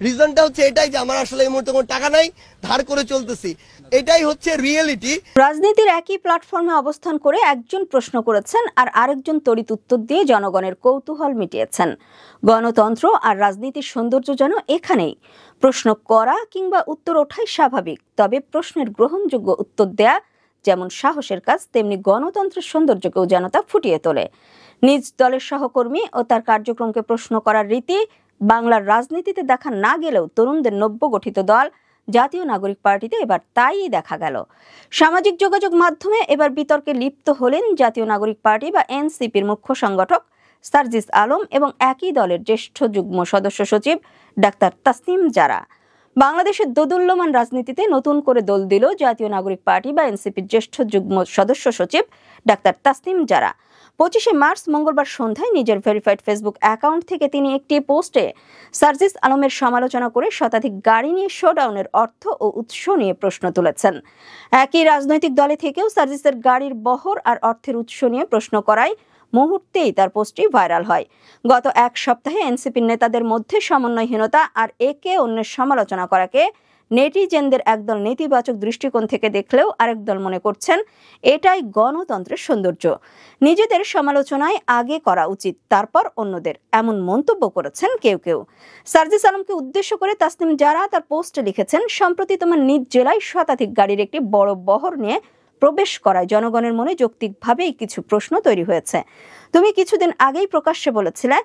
রিজনটা হচ্ছে এটাই যে আমার আসলে এই মুহূর্তে কোনো টাকা নাই, ধার করে চলতেছি। এটাই হচ্ছে রিয়েলিটি। রাজনীতির একই প্ল্যাটফর্মে অবস্থান করে একজন প্রশ্ন করেছেন আর আরেকজন তড়িৎ উত্তর দিয়ে জনগণের কৌতূহল মিটিয়েছেন। গণতন্ত্র আর রাজনীতির সৌন্দর্য যেন এখানেই। প্রশ্ন করা কিংবা উত্তর ওঠাই স্বাভাবিক, তবে প্রশ্নের গ্রহণযোগ্য উত্তর দেয়া যেমন সাহসের কাজ, তেমনি গণতন্ত্রের সৌন্দর্যকেও যেন তা ফুটিয়ে তোলে। নিজ দলের সহকর্মী ও তার কার্যক্রমকে প্রশ্ন করার রীতি বাংলার রাজনীতিতে দেখা না গেলেও তরুণদের নব্য গঠিত দল জাতীয় নাগরিক পার্টিতে এবার তাই দেখা গেল। সামাজিক যোগাযোগ মাধ্যমে এবার বিতর্কে লিপ্ত হলেন জাতীয় নাগরিক পার্টি বা এনসিপির মুখ্য সংগঠক সার্জিস আলম এবং একই দলের জ্যেষ্ঠ যুগ্ম সদস্য সচিব ডাক্তার তাসনিম জারা। বাংলাদেশের দোদুল্যমান রাজনীতিতে নতুন করে দোল দিল জাতীয় নাগরিক পার্টি বা এনসিপির জ্যেষ্ঠ যুগ্ম সদস্য সচিব ডাক্তার তাসনিম জারা। 25শে মার্চ মঙ্গলবার সন্ধ্যায় নিজের ভেরিফাইড ফেসবুক অ্যাকাউন্ট থেকে তিনি একটি পোস্টে সার্জিস আলমের সমালোচনা করে শতাধিক গাড়ি নিয়ে শোডাউনের অর্থ ও উৎস নিয়ে প্রশ্ন তুলেছেন। একই রাজনৈতিক দলে থেকেও সার্জিসের গাড়ির বহর আর অর্থের উৎস নিয়ে প্রশ্ন করায় মুহূর্তেই তার পোস্টটি ভাইরাল হয়। গত এক সপ্তাহে এনসিপির নেতাদের মধ্যে সমন্বয়হীনতা আর একে অন্যের সমালোচনা করাকে নেটিজেনদের একদল নেতিবাচক দৃষ্টিকোণ থেকে দেখলেও আরেক দল মনে করছেন এটাই গণতন্ত্রের সৌন্দর্য। নিজেদের সমালোচনায় আগে করা উচিত, তারপর অন্যদের, এমন মন্তব্য করেছেন কেউ কেউ। সার্জিস আলমকে উদ্দেশ্য করে তাসনিম জারা তার পোস্টে লিখেছেন, সম্প্রতি তোমার নিজ জেলায় শতাধিক গাড়ির একটি বড় বহর নিয়ে প্রবেশ করায় জনগণের মনে যৌক্তিকভাবেই কিছু প্রশ্ন তৈরি হয়েছে। তুমি কিছুদিন আগেই প্রকাশ্যে বলেছিলে,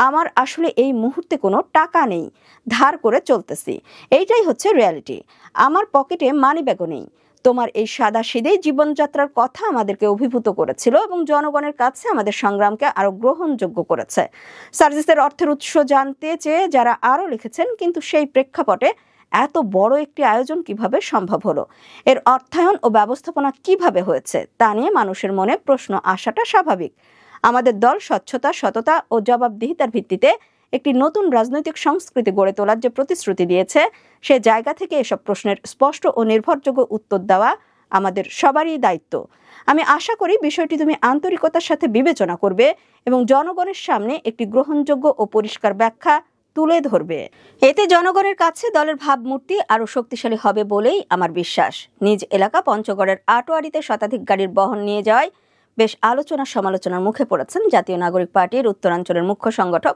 আমার আসলে এই মুহূর্তে কোনো টাকা নেই, ধার করে চলতেছি। এইটাই হচ্ছে রিয়ালিটি। আমার পকেটে মানি ব্যাগও নেই। তোমার এই সাদাসিধে জীবনযাত্রার কথা আমাদেরকে অভিভূত করেছিল এবং জনগণের কাছে আমাদের সংগ্রামকে আরো গ্রহণযোগ্য করেছে। সার্জিসের অর্থের উৎস জানতে চেয়ে যারা আরো লিখেছেন, কিন্তু সেই প্রেক্ষাপটে এত বড় একটি আয়োজন কিভাবে সম্ভব হলো, এর অর্থায়ন ও ব্যবস্থাপনা কিভাবে হয়েছে, তা নিয়ে মানুষের মনে প্রশ্ন আসাটা স্বাভাবিক। আমাদের দল স্বচ্ছতা, সততা ও জবাবদিহিতার ভিত্তিতে একটি নতুন রাজনৈতিক সংস্কৃতি গড়ে তোলার যে প্রতিশ্রুতি দিয়েছে, সে জায়গা থেকে এসব প্রশ্নের স্পষ্ট ও নির্ভরযোগ্য উত্তর দেওয়া আমাদের সবারই দায়িত্ব। আমি আশা করি বিষয়টি তুমি আন্তরিকতার সাথে বিবেচনা করবে এবং জনগণের সামনে একটি গ্রহণযোগ্য ও পরিষ্কার ব্যাখ্যা তুলে ধরবে। এতে জনগণের কাছে দলের ভাবমূর্তি আরো শক্তিশালী হবে বলেই আমার বিশ্বাস। নিজ এলাকা পঞ্চগড়ের আটোয়ারিতে শতাধিক গাড়ির বহন নিয়ে যাওয়ায় বেশ আলোচনা সমালোচনার মুখে পড়েছেন জাতীয় নাগরিক পার্টির উত্তরাঞ্চলের মুখ্য সংগঠক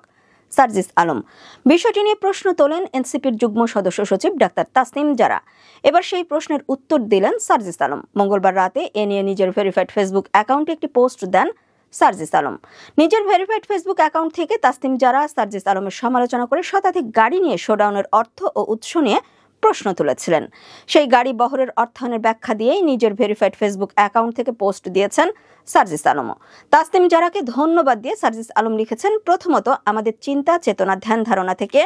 সার্জিস আলম। বিষয়টি নিয়ে প্রশ্ন তোলেন এনসিপির যুগ্ম সদস্য সচিব ডাক্তার তাসনিম জারা। এবার সেই প্রশ্নের উত্তর দিলেন সার্জিস আলম। মঙ্গলবার রাতে এ নিয়ে নিজের ভেরিফাইড ফেসবুক অ্যাকাউন্টে একটি পোস্ট দেন সার্জিস আলম। নিজের ভেরিফাইড ফেসবুক অ্যাকাউন্ট থেকে তাসনিম জারা সার্জিস আলমের সমালোচনা করে শতাধিক গাড়ি নিয়ে শোডাউনের অর্থ ও উৎস নিয়ে প্রশ্ন তুলেছিলেন। সেই গাড়ি বহরের অর্থায়নের ব্যাখ্যা দিয়েই নিজের ভেরিফাইড ফেসবুক অ্যাকাউন্ট থেকে পোস্ট দিয়েছেন সার্জিস আলমও। তাসনিম জারাকে ধন্যবাদ দিয়ে সার্জিস আলম লিখেছেন, প্রথমত আমাদের চিন্তা, চেতনা, ধ্যান ধারণা থেকে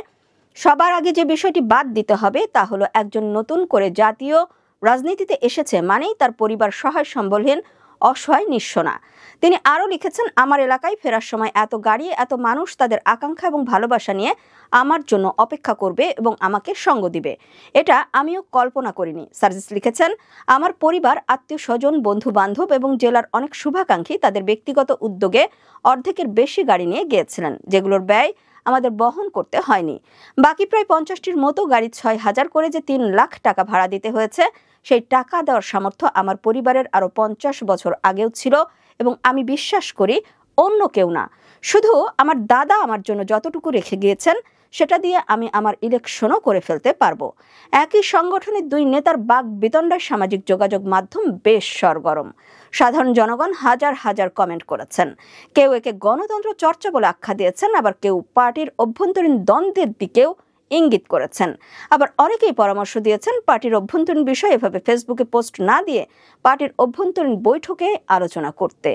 সবার আগে যে বিষয়টি বাদ দিতে হবে তা হলো একজন নতুন করে জাতীয় রাজনীতিতে এসেছে মানেই তার পরিবার সহায় সম্বলহীন, অসহায়, নিঃস্ব না। তিনি আরও লিখেছেন, আমার এলাকায় ফেরার সময় এত গাড়ি, এত মানুষ তাদের আকাঙ্ক্ষা এবং ভালোবাসা নিয়ে আমার জন্য অপেক্ষা করবে এবং আমাকে সঙ্গ দিবে, এটা আমিও কল্পনা করিনি। সার্জিস লিখেছেন, আমার পরিবার, আত্মীয় স্বজন, বন্ধু বান্ধব এবং জেলার অনেক শুভাকাঙ্ক্ষী তাদের ব্যক্তিগত উদ্যোগে অর্ধেকের বেশি গাড়ি নিয়ে গিয়েছিলেন, যেগুলোর ব্যয় আমাদের বহন করতে হয়নি। বাকি প্রায় 50টির মতো গাড়ি 6,000 করে যে 3 লাখ টাকা ভাড়া দিতে হয়েছে, সেই টাকা দেওয়ার সামর্থ্য আমার পরিবারের আরো 50 বছর আগেও ছিল এবং আমি বিশ্বাস করি অন্য কেউ না। শুধু আমার দাদা আমার জন্য যতটুকু রেখে গিয়েছেন সেটা দিয়ে আমি আমার ইলেকশনও করে ফেলতে পারবো। একই সংগঠনের দুই নেতার বাক বিতণ্ডায় সামাজিক যোগাযোগ মাধ্যম বেশ সরগরম। সাধারণ জনগণ হাজার হাজার কমেন্ট করেছেন। কেউ একে গণতন্ত্র চর্চা বলে আখ্যা দিয়েছেন, আবার কেউ পার্টির অভ্যন্তরীণ দ্বন্দ্বের দিকেও ইঙ্গিত করেছেন। আবার অনেকেই পরামর্শ দিয়েছেন পার্টির অভ্যন্তরীণ বিষয় এভাবে ফেসবুকে পোস্ট না দিয়ে পার্টির অভ্যন্তরীণ বৈঠকে আলোচনা করতে।